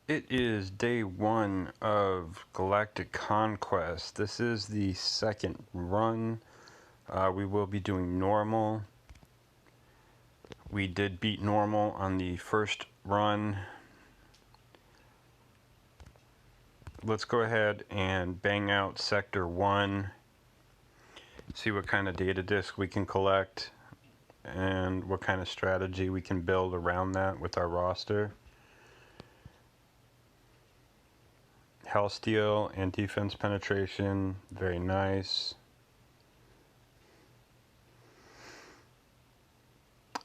It is day one of Galactic Conquest. This is the second run. We will be doing normal. We did beat normal on the first run. Let's go ahead and bang out Sector 1. See what kind of data disk we can collect and what kind of strategy we can build around that with our roster. Hell steal and defense penetration, very nice.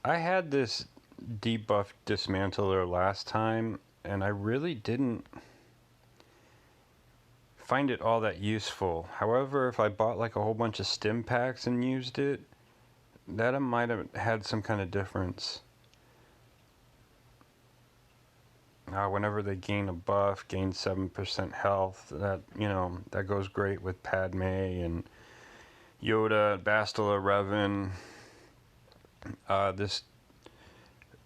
I had this debuff dismantler last time, and I really didn't find it all that useful. However, if I bought like a whole bunch of stim packs and used it, that might have had some kind of difference. Whenever they gain a buff, gain 7% health, that, that goes great with Padme and Yoda, Bastila, Revan. This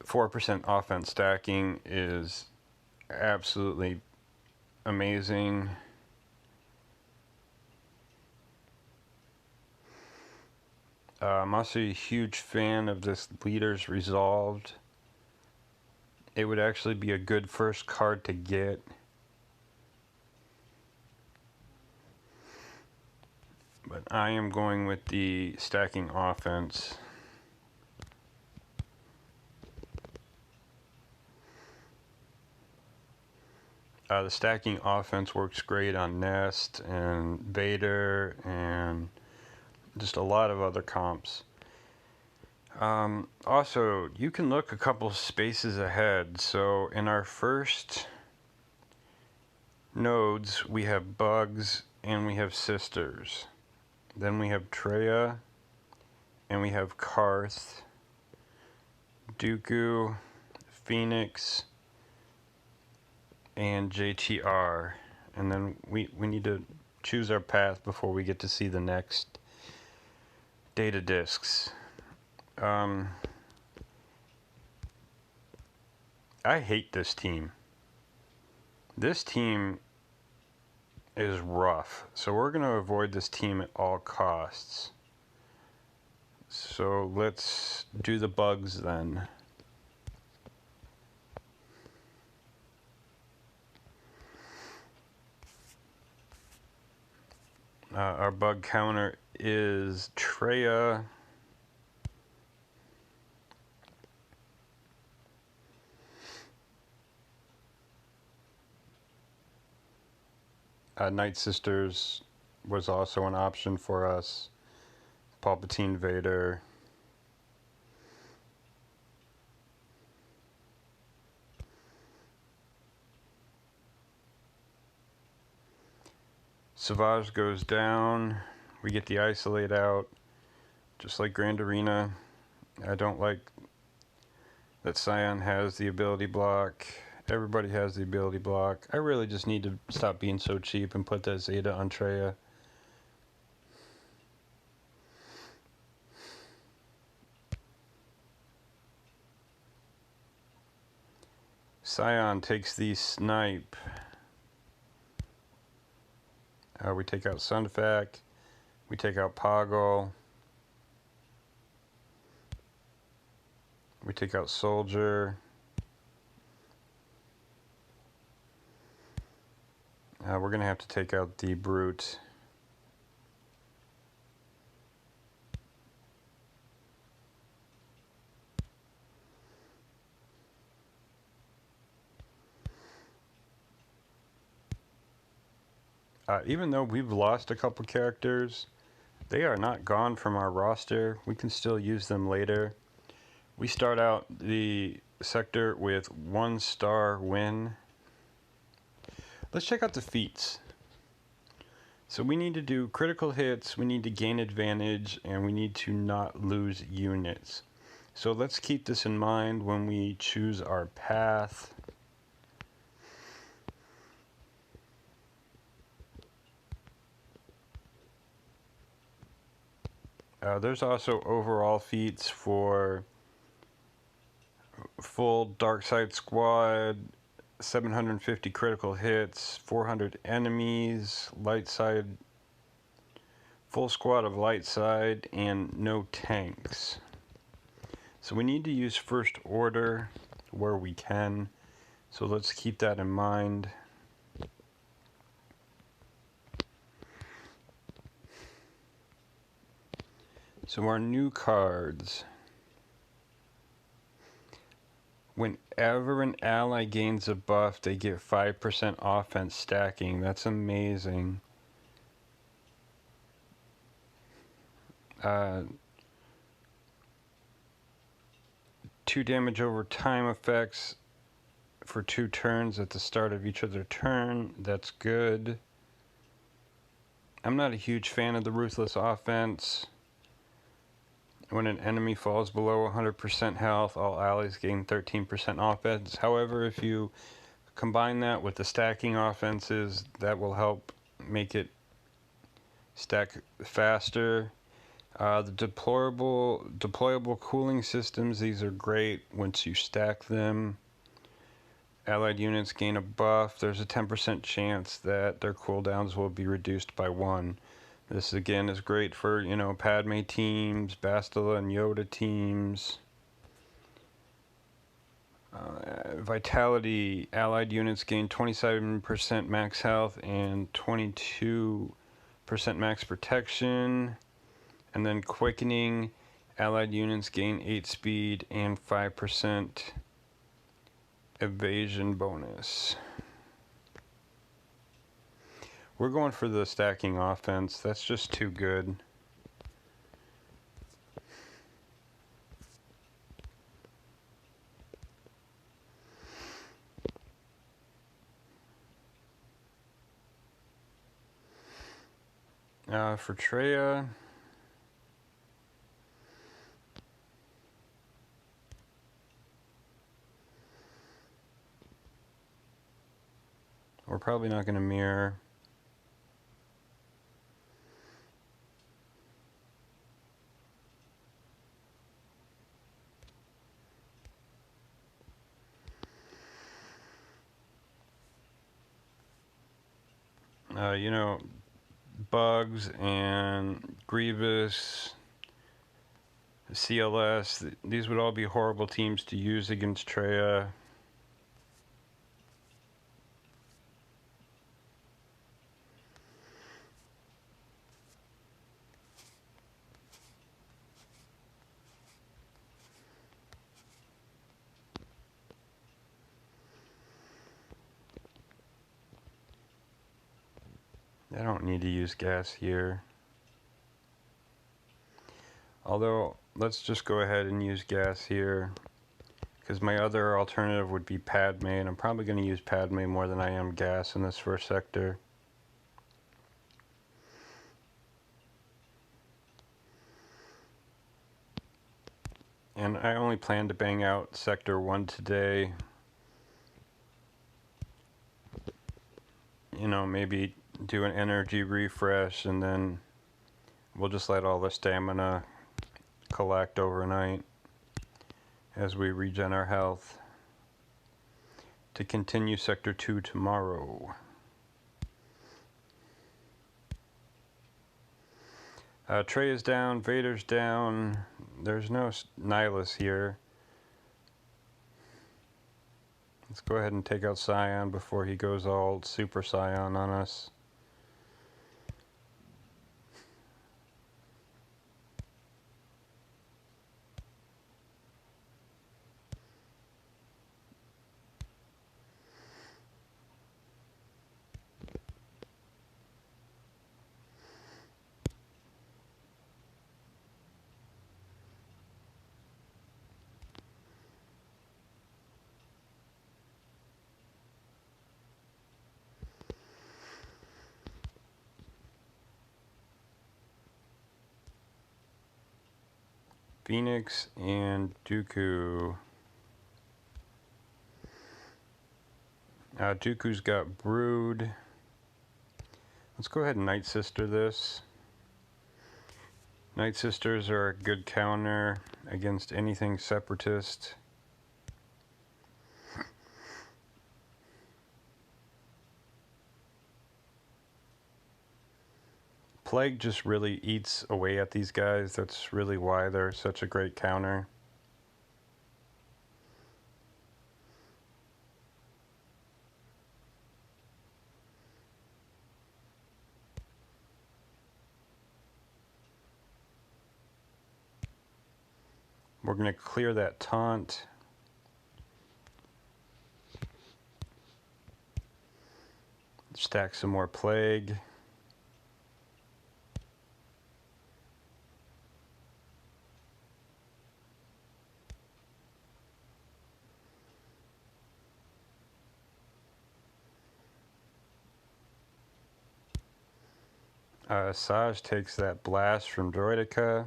4% offense stacking is absolutely amazing. I'm also a huge fan of this Leaders Resolved. It would actually be a good first card to get. But I am going with the stacking offense. The stacking offense works great on Nest and Vader and just a lot of other comps. Also, you can look a couple spaces ahead. So in our first nodes, we have Bugs and we have Sisters. Then we have Traya and we have Karth, Dooku, Phoenix, and JTR. And then we need to choose our path before we get to see the next data disks. I hate this team. This team is rough, so we're going to avoid this team at all costs. So let's do the Bugs then. Our bug counter is Traya. Night Sisters was also an option for us. Palpatine, Vader. Savage goes down. We get the Isolate out, just like Grand Arena. I don't like that Scion has the ability block. Everybody has the ability block. I really just need to stop being so cheap and put that Zeta on Traya. Scion takes the snipe. We take out Sunfac. We take out Poggle. We take out Soldier. We're going to have to take out the Brute. Even though we've lost a couple characters, they are not gone from our roster. We can still use them later. We start out the sector with 1-star win. Let's check out the feats. So we need to do critical hits, we need to gain advantage, and we need to not lose units. So let's keep this in mind when we choose our path. There's also overall feats for full Dark Side Squad, 750 critical hits, 400 enemies, light side, full squad of light side, and no tanks. So we need to use first order where we can. So let's keep that in mind. So our new cards. Whenever an ally gains a buff, they get 5% offense stacking. That's amazing. 2 damage over time effects for 2 turns at the start of each other turn. That's good. I'm not a huge fan of the Ruthless offense. When an enemy falls below 100% health, all allies gain 13% offense. However, if you combine that with the stacking offenses, that will help make it stack faster. The deployable cooling systems, these are great once you stack them. Allied units gain a buff. There's a 10% chance that their cooldowns will be reduced by 1. This again is great for, you know, Padme teams, Bastila and Yoda teams. Vitality, allied units gain 27% max health and 22% max protection. And then quickening, allied units gain 8 speed and 5% evasion bonus. We're going for the stacking offense. That's just too good. For Traya, we're probably not going to mirror. You know, Bugs and Grievous, CLS, these would all be horrible teams to use against Traya. I don't need to use gas here. Although, let's just go ahead and use gas here, because my other alternative would be Padme, and I'm probably going to use Padme more than I am gas in this first sector. And I only plan to bang out Sector 1 today. You know, maybe do an energy refresh, and then we'll just let all the stamina collect overnight as we regen our health to continue Sector 2 tomorrow. Trey is down, Vader's down, there's no Nihilus here. Let's go ahead and take out Scion before he goes all Super Scion on us. Phoenix and Dooku. Dooku's got Brood. Let's go ahead and Night Sister this. Night Sisters are a good counter against anything separatist. Plague just really eats away at these guys. That's really why they're such a great counter. We're going to clear that taunt. Stack some more plague. Saj takes that blast from Droidica.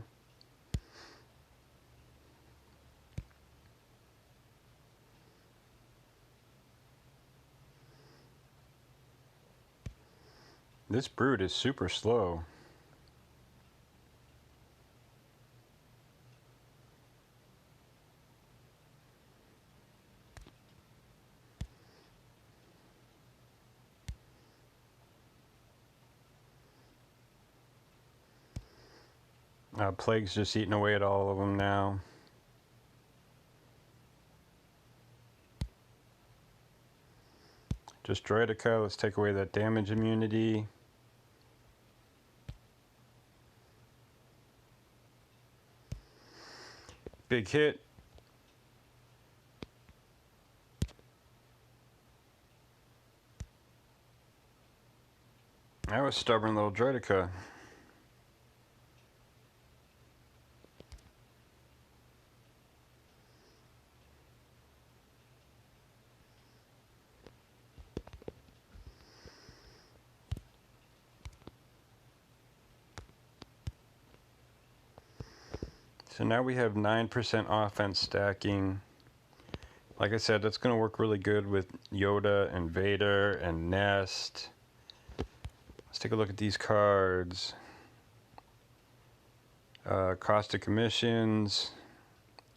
This brood is super slow. Plague's just eating away at all of them now. Just Droidica, let's take away that damage immunity. Big hit. That was stubborn little Droidica. So now we have 9% offense stacking. Like I said, that's going to work really good with Yoda and Vader and Nest. Let's take a look at these cards. Cost of commissions.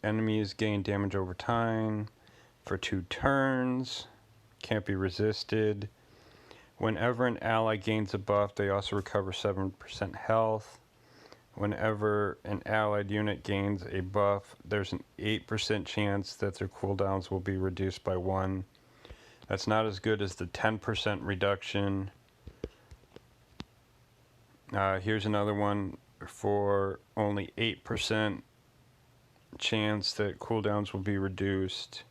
Enemies gain damage over time for 2 turns. Can't be resisted. Whenever an ally gains a buff, they also recover 7% health. Whenever an allied unit gains a buff, there's an 8% chance that their cooldowns will be reduced by 1. That's not as good as the 10% reduction. Here's another one for only 8% chance that cooldowns will be reduced.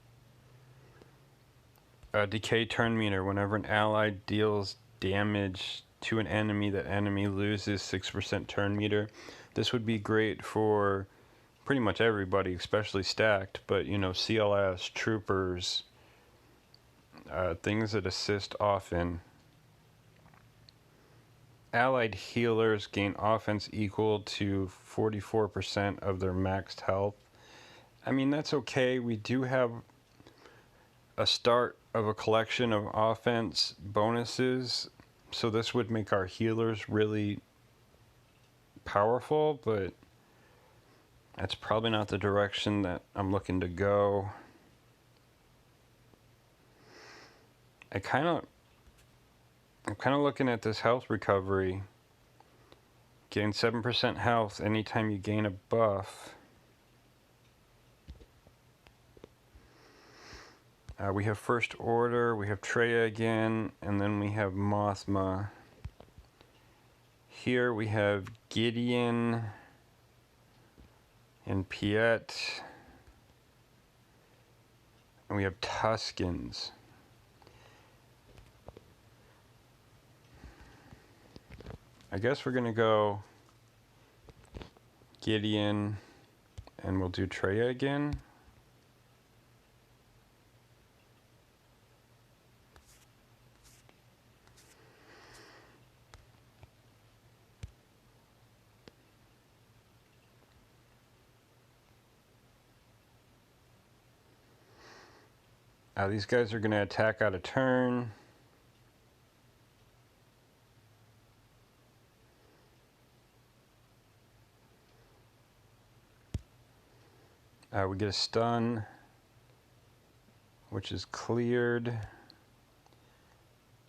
Decay turn meter. Whenever an ally deals damage to an enemy, that enemy loses 6% turn meter. This would be great for pretty much everybody, especially stacked, but you know, CLS, troopers, things that assist often. Allied healers gain offense equal to 44% of their maxed health. I mean, that's okay. We do have a start of a collection of offense bonuses, so this would make our healers really powerful, but that's probably not the direction that I'm looking to go. I'm kind of looking at this health recovery. Gain 7% health anytime you gain a buff. We have First Order, we have Traya again, and then we have Mothma. Here we have Gideon and Piet. And we have Tuskens. I guess we're going to go Gideon, and we'll do Traya again. These guys are going to attack out of turn. We get a stun, which is cleared.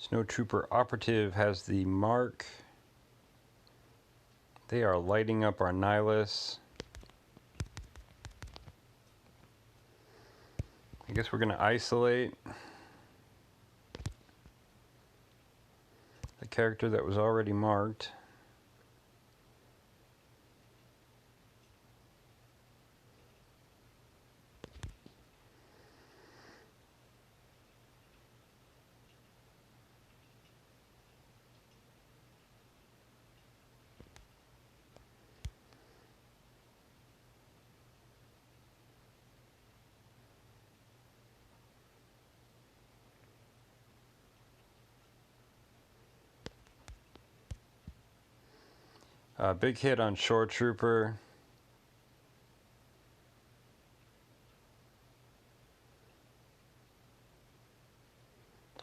Snowtrooper Operative has the mark. They are lighting up our Nihilus. I guess we're going to isolate the character that was already marked. Big hit on Shore Trooper.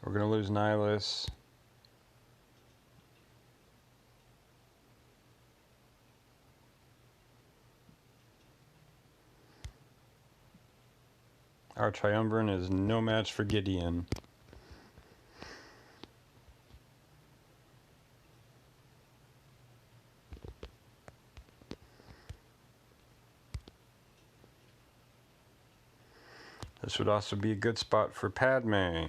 We're going to lose Nihilus. Our Triumvirate is no match for Gideon. This would also be a good spot for Padme.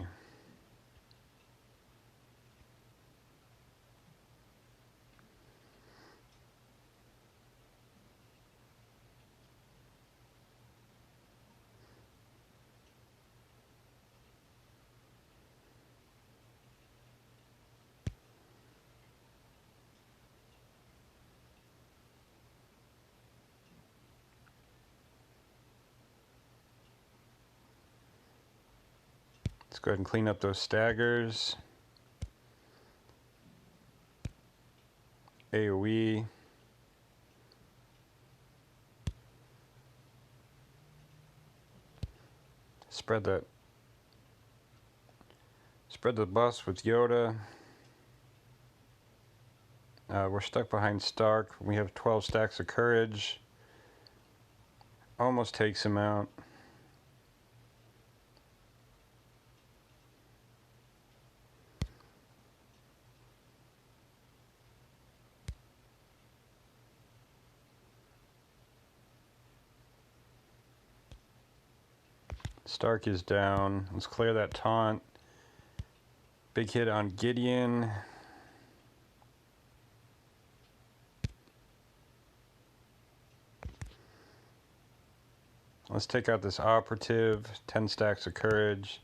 Let's go ahead and clean up those staggers. AoE. Spread the bus with Yoda. We're stuck behind Stark. We have 12 stacks of courage. Almost takes him out. Stark is down. Let's clear that taunt. Big hit on Gideon. Let's take out this operative. 10 stacks of courage.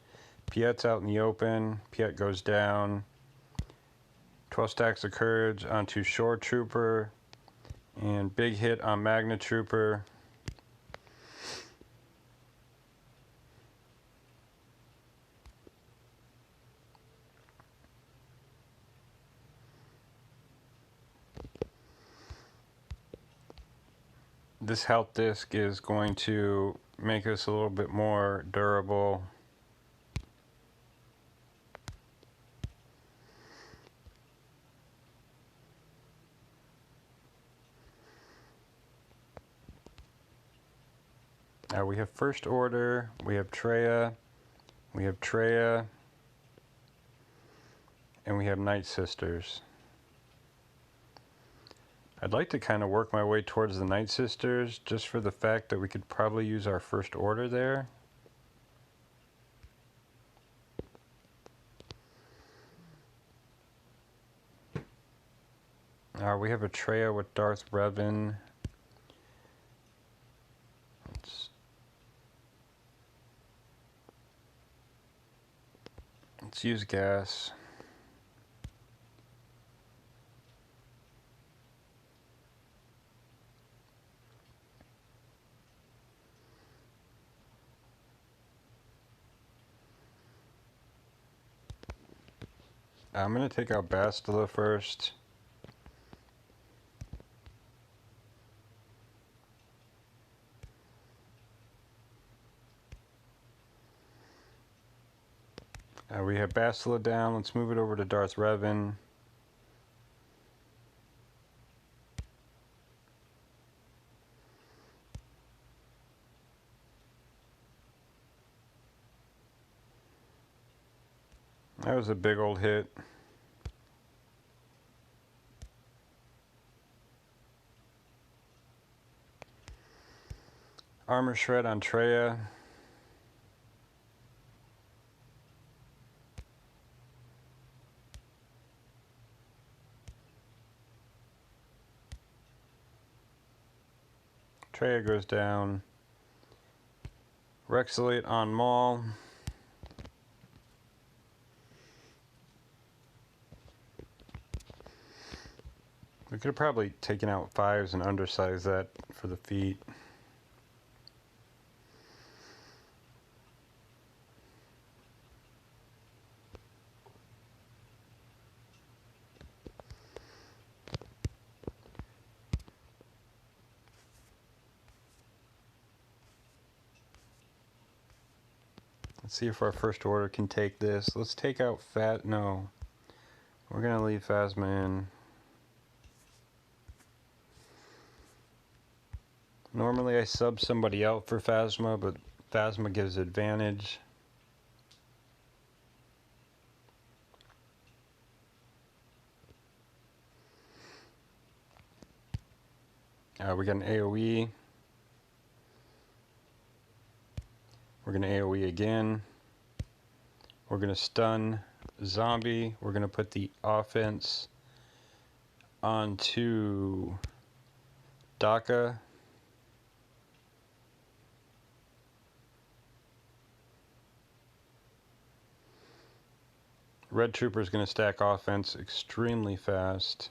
Piet's out in the open. Piet goes down. 12 stacks of courage onto Shore Trooper. And big hit on Magna Trooper. This health disc is going to make us a little bit more durable. We have First Order, we have Traya, and we have Night Sisters. I'd like to kind of work my way towards the Night Sisters, just for the fact that we could probably use our First Order there. We have a Traya with Darth Revan. Let's use gas. I'm going to take out Bastila first. We have Bastila down. Let's move it over to Darth Revan. That was a big old hit. Armor Shred on Treya. Treya goes down. Rexolate on Maul. We could have probably taken out 5s and undersized that for the feet. Let's see if our first order can take this. Let's take out no. We're gonna leave Phasma in. Normally I sub somebody out for Phasma, but Phasma gives advantage. We got an AoE. We're gonna AoE again. We're gonna stun zombie. We're gonna put the offense onto Daka. Red Trooper is going to stack offense extremely fast.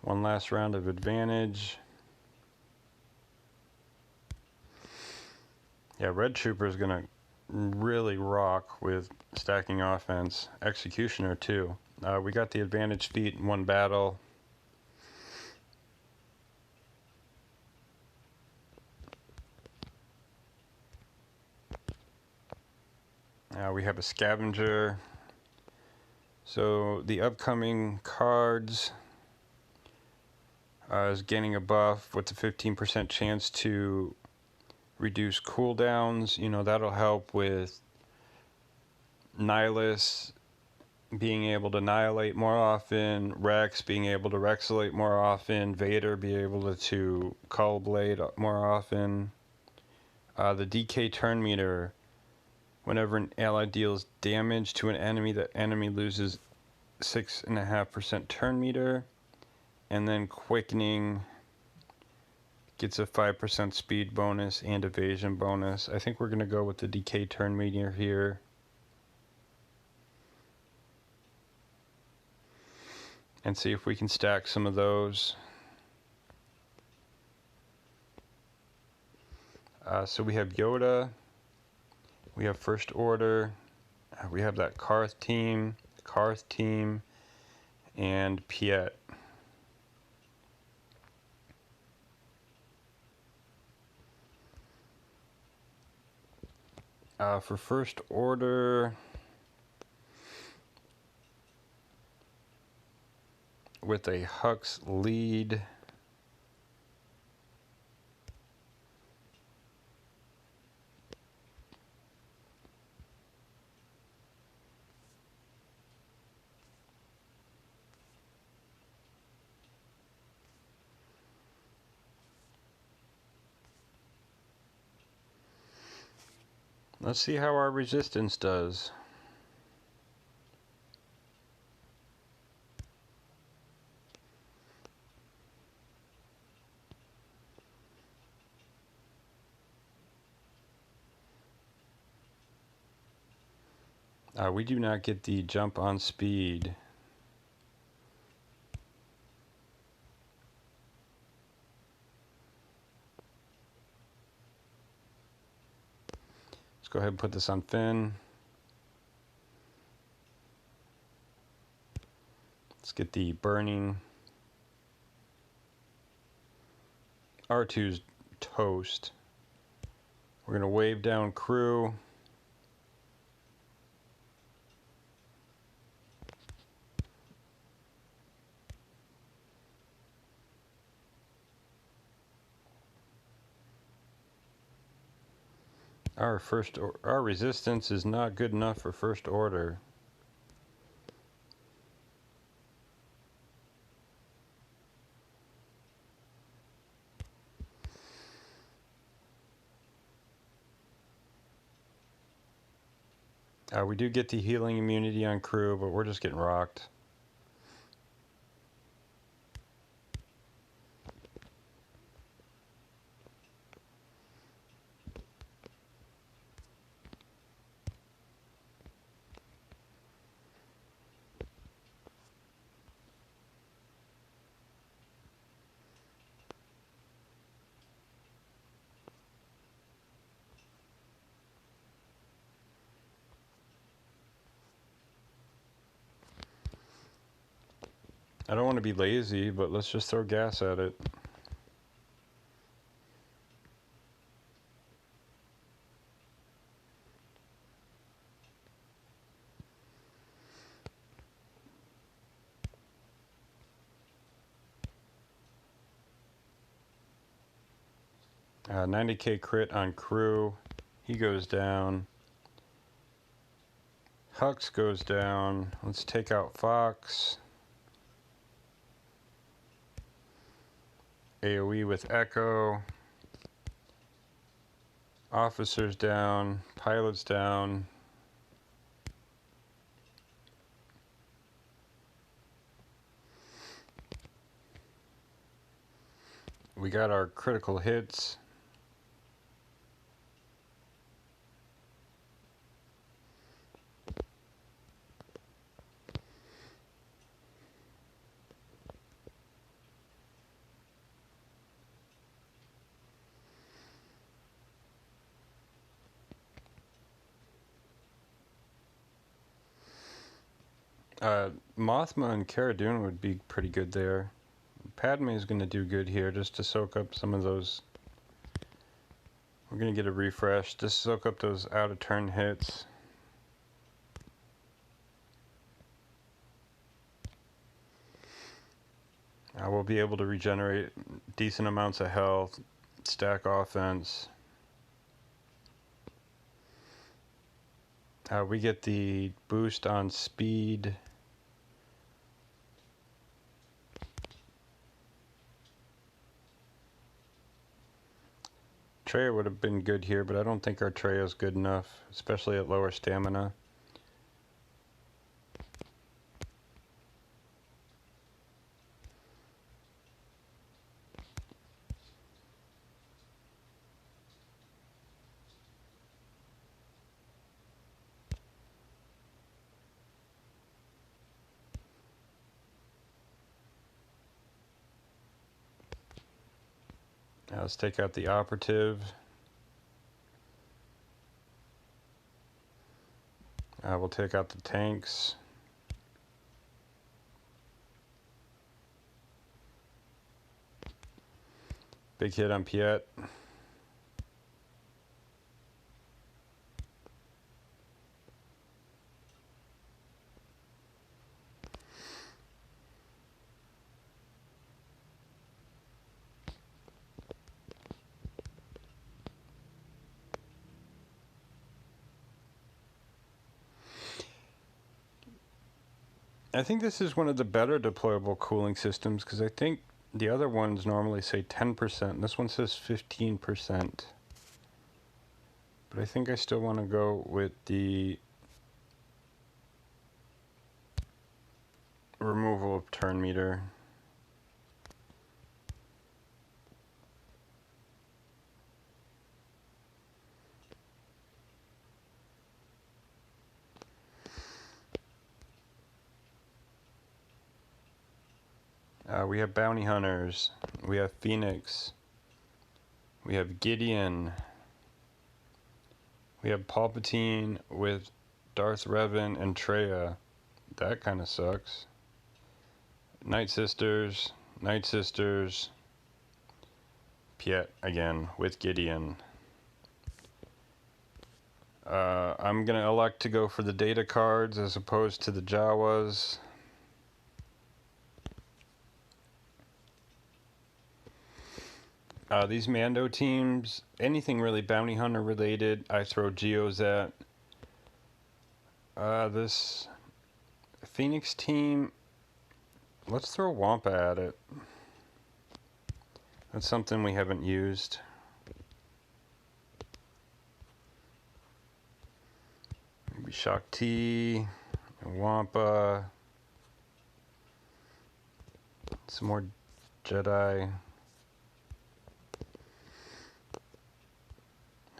One last round of advantage. Yeah, Red Trooper is going to really rock with stacking offense. Executioner too. We got the advantage feat in one battle. We have a scavenger. So the upcoming cards is gaining a buff with a 15% chance to reduce cooldowns. You know, that'll help with Nihilus being able to annihilate more often, Rex being able to Rexolate more often, Vader be able to Cull Blade more often. The DK turn meter, whenever an ally deals damage to an enemy, the enemy loses 6.5% turn meter. And then Quickening gets a 5% speed bonus and evasion bonus. I think we're going to go with the DK turn meter here. And see if we can stack some of those. So we have Yoda. We have First Order. We have that Karth team, and Piet. For First Order, with a Hux lead, let's see how our resistance does. We do not get the jump on speed. Let's go ahead and put this on Finn. Let's get the burning. R2's toast. We're going to wave down crew. Our resistance is not good enough for first order. We do get the healing immunity on crew, but we're just getting rocked. I don't want to be lazy, but let's just throw gas at it. Uh, 90k crit on crew. He goes down. Hux goes down. Let's take out Fox. AoE with Echo. Officers down. Pilots down. We got our critical hits. Mothma and Cara Dune would be pretty good there. Padme is going to do good here just to soak up some of those. We're going to get a refresh just to soak up those out of turn hits. We'll be able to regenerate decent amounts of health, stack offense. We get the boost on speed. Traya would have been good here, but I don't think our Traya is good enough, especially at lower stamina. Now let's take out the operative. We'll take out the tanks. Big hit on Piet. I think this is one of the better deployable cooling systems because I think the other ones normally say 10%. This one says 15%. But I think I still want to go with the removal of turn meter. We have bounty hunters. We have Phoenix. We have Gideon. We have Palpatine with Darth Revan and Traya. That kind of sucks. Night Sisters. Night Sisters. Piet again with Gideon. I'm going to elect to go for the data cards as opposed to the Jawas. These Mando teams, anything really bounty hunter related, I throw Geos at. This Phoenix team, let's throw Wampa at it. That's something we haven't used. Maybe Shaak Ti, Wampa, some more Jedi.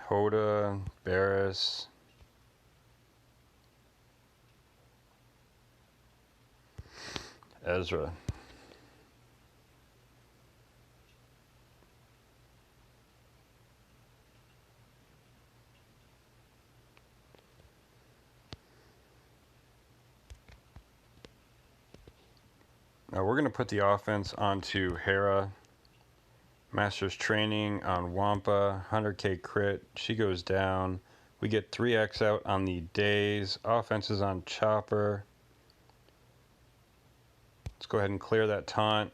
Hoda, Barriss. Ezra. Now we're going to put the offense onto Hera. Master's Training on Wampa. 100k crit. She goes down. We get 3x out on the days. Offense is on Chopper. Let's go ahead and clear that taunt.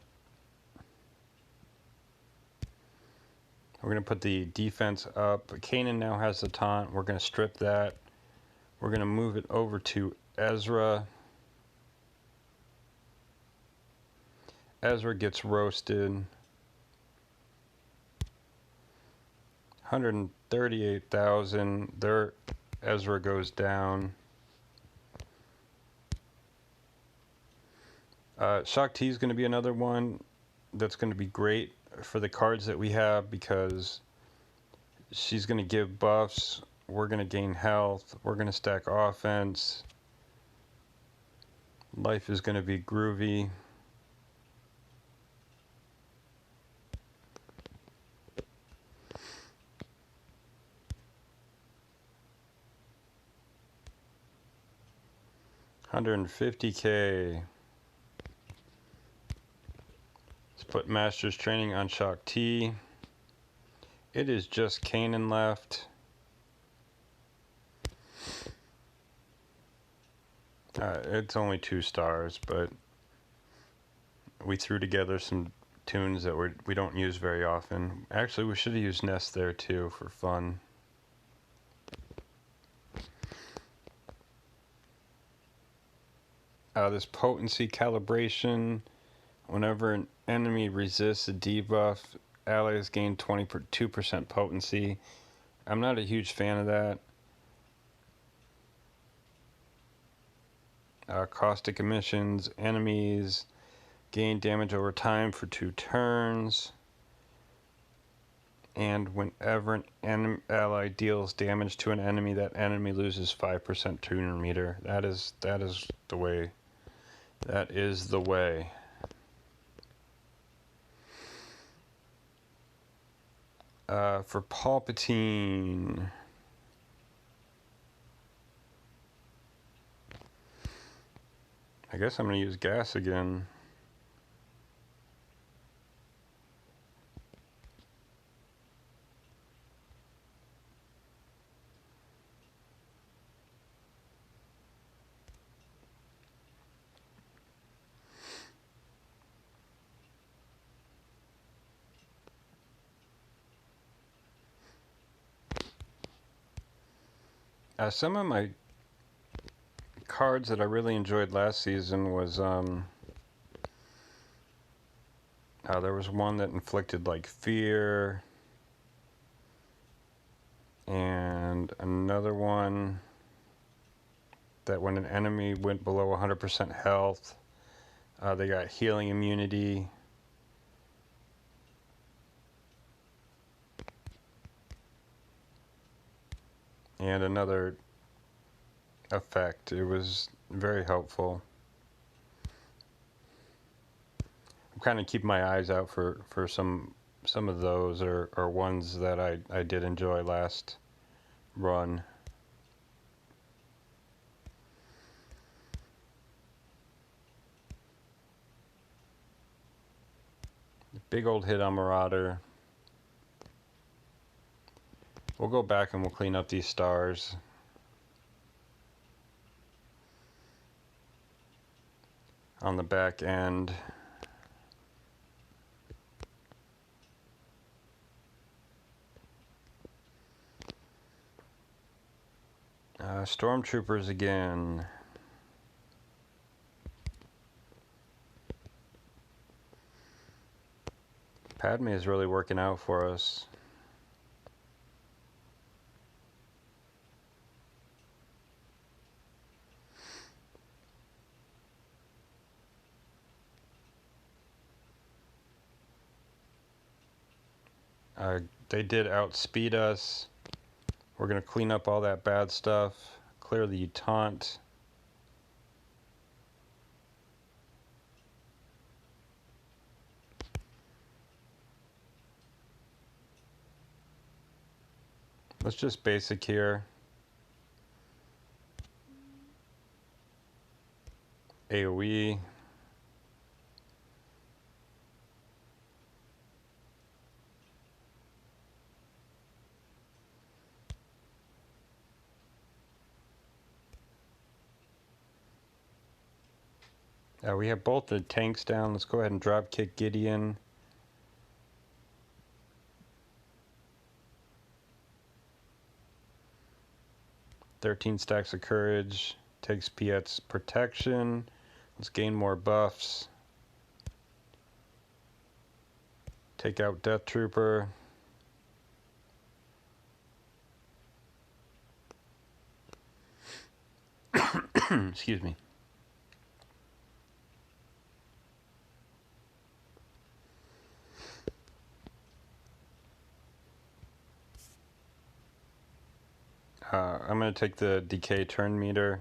We're going to put the defense up. Kanan now has the taunt. We're going to strip that. We're going to move it over to Ezra. Ezra gets roasted. 138,000. There, Ezra goes down. Shaak Ti is going to be another one that's going to be great for the cards that we have because she's going to give buffs. We're going to gain health. We're going to stack offense. Life is going to be groovy. $150k. Let's put Master's Training on Shaak Ti. It is just Kanan left. It's only 2 stars, but we threw together some tunes that we don't use very often. Actually, we should have used Nest there too for fun. This potency calibration, whenever an enemy resists a debuff, allies gain 22% potency. I'm not a huge fan of that. Caustic emissions, enemies gain damage over time for 2 turns. And whenever an ally deals damage to an enemy, that enemy loses 5% tuner meter. That is the way. That is the way. For Palpatine, I guess I'm going to use gas again. Some of my cards that I really enjoyed last season was there was one that inflicted like fear, and another one that when an enemy went below 100% health, they got healing immunity. And another effect. It was very helpful. I'm kind of keeping my eyes out for some of those or ones that I did enjoy last run. Big old hit on Marauder. We'll go back and we'll clean up these stars. On the back end. Stormtroopers again. Padme is really working out for us. They did outspeed us. We're going to clean up all that bad stuff. Clear the taunt. Let's just basic here. AoE. We have both the tanks down. Let's go ahead and drop kick Gideon. "13 stacks of courage." Takes Piet's protection. Let's gain more buffs. Take out Death Trooper. Excuse me. I'm going to take the decay turn meter.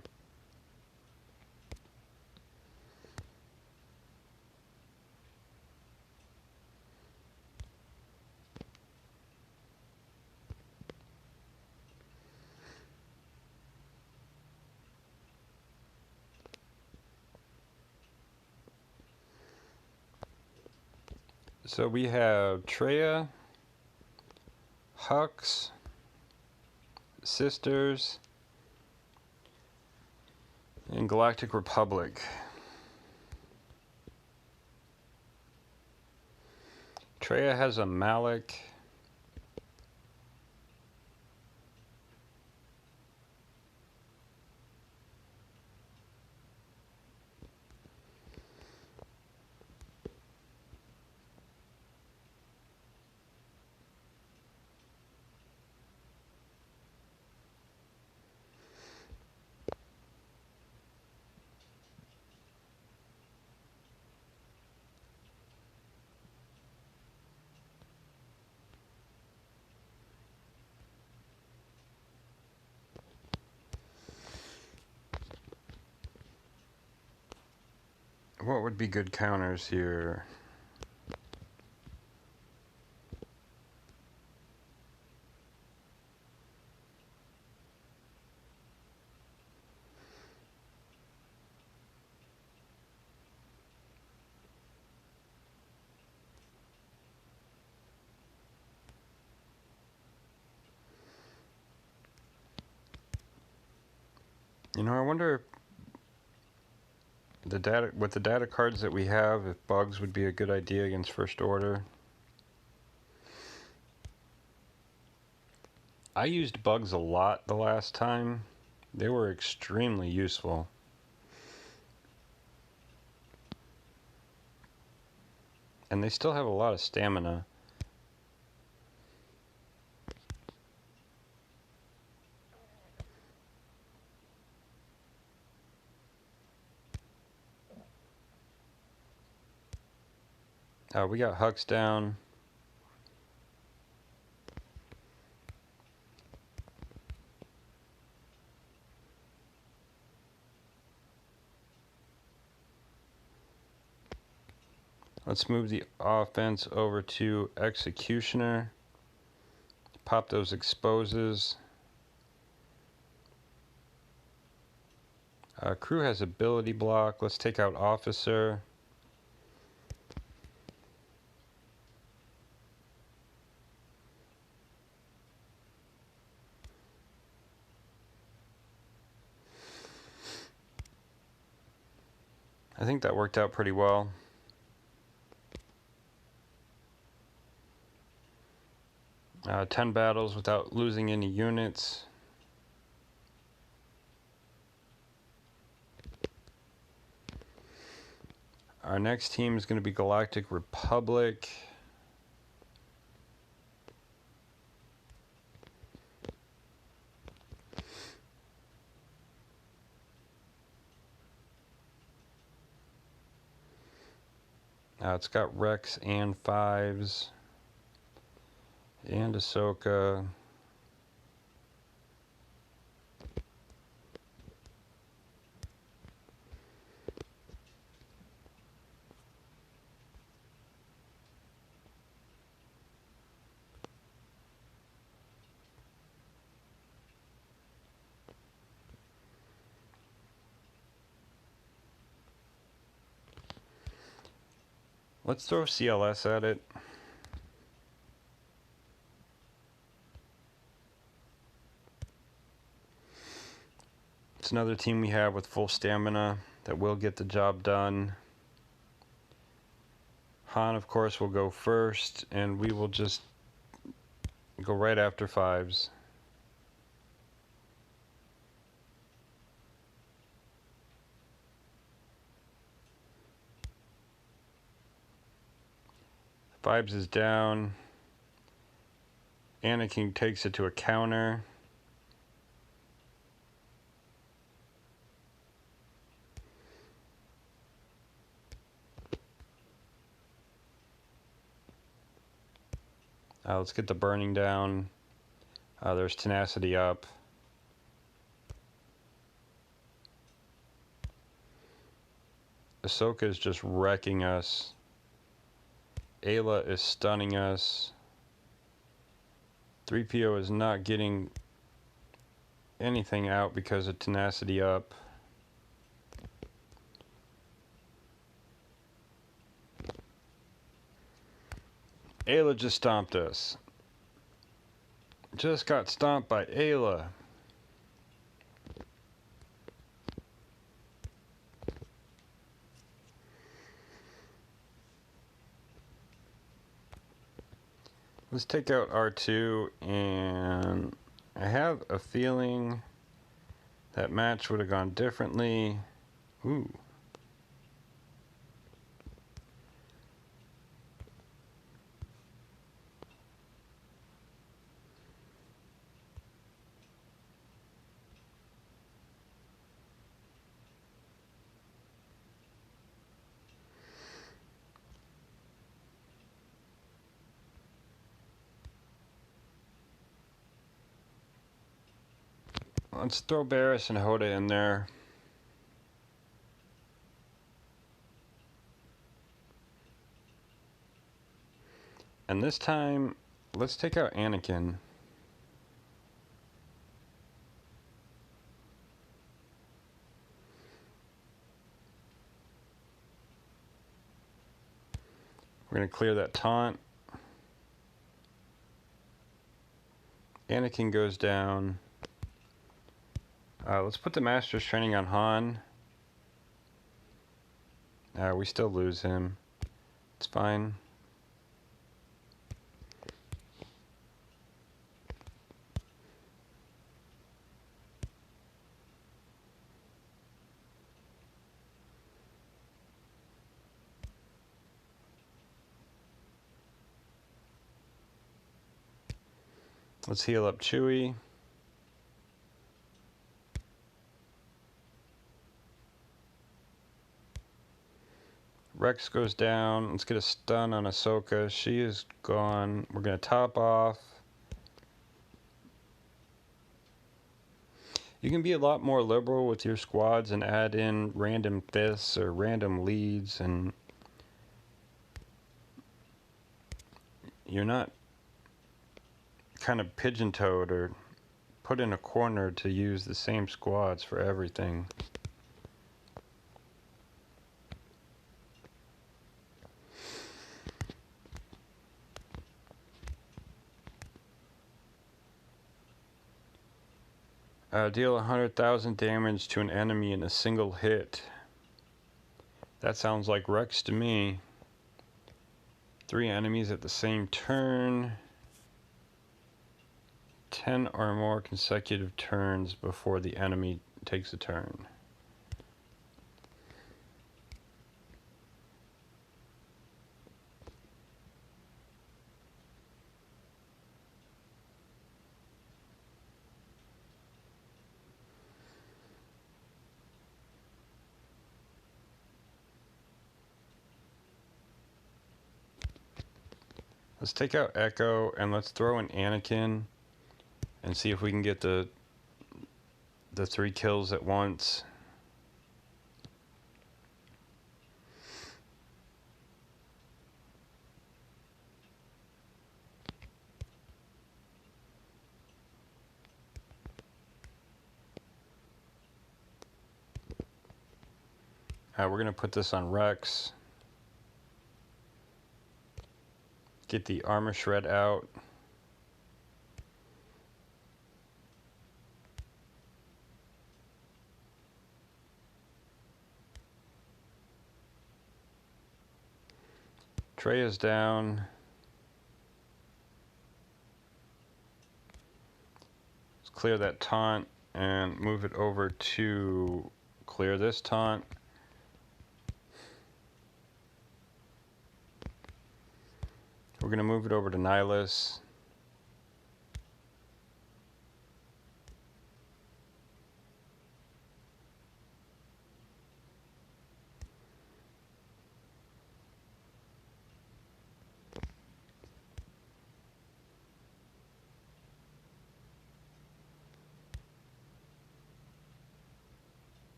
So we have Traya, Hux, Sisters, and Galactic Republic. Traya has a Malik. What would be good counters here? You know, I wonder with the data cards that we have, if bugs would be a good idea against First Order. I used bugs a lot the last time. They were extremely useful. And they still have a lot of stamina. We got Hux down. Let's move the offense over to Executioner. Pop those exposes. Crew has ability block. Let's take out Officer. I think that worked out pretty well. Uh, 10 battles without losing any units. Our next team is going to be Galactic Republic. It's got Rex and Fives and Ahsoka. Let's throw CLS at it. It's another team we have with full stamina that will get the job done. Han, of course, will go first, and we will just go right after Fives. Fives is down. Anakin takes it to a counter. Let's get the burning down. There's tenacity up. Ahsoka is just wrecking us. Ayla is stunning us. 3PO is not getting anything out because of tenacity up. Ayla just stomped us. Just got stomped by Ayla. Let's take out R2, and I have a feeling that match would have gone differently. Ooh. Let's throw Barris and Hoda in there. And this time, let's take out Anakin. We're going to clear that taunt. Anakin goes down. Let's put the Master's Training on Han. We still lose him. It's fine. Let's heal up Chewie. Rex goes down. Let's get a stun on Ahsoka. She is gone. We're going to top off. You can be a lot more liberal with your squads and add in random fifths or random leads and you're not kind of pigeon-toed or put in a corner to use the same squads for everything. Deal 100,000 damage to an enemy in a single hit. That sounds like Rex to me. 3 enemies at the same turn. 10 or more consecutive turns before the enemy takes a turn. Let's take out Echo and let's throw in Anakin and see if we can get the 3 kills at once. We're going to put this on Rex. Get the armor shred out. Trey is down. Let's clear that taunt and move it over to clear this taunt. We're going to move it over to Nihilus.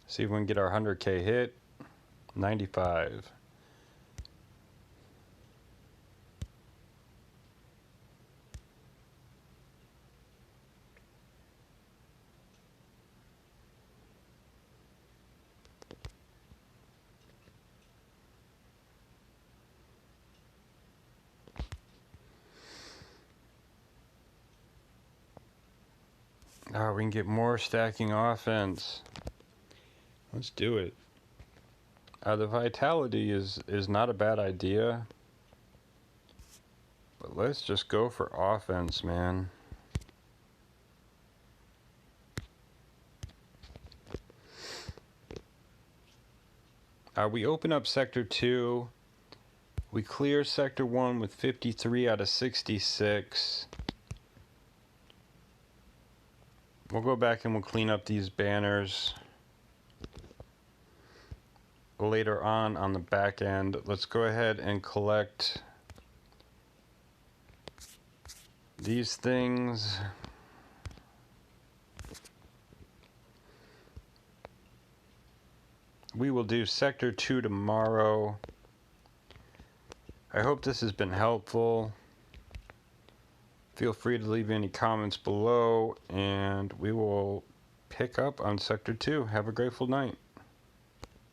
See if we can get our 100K hit. 95. We can get more stacking offense. Let's do it. The vitality is not a bad idea. But let's just go for offense, man. We open up Sector 2. We clear Sector 1 with 53 out of 66. We'll go back and we'll clean up these banners later on the back end. Let's go ahead and collect these things. We will do Sector 2 tomorrow. I hope this has been helpful. Feel free to leave any comments below, and we will pick up on Sector 2. Have a grateful night.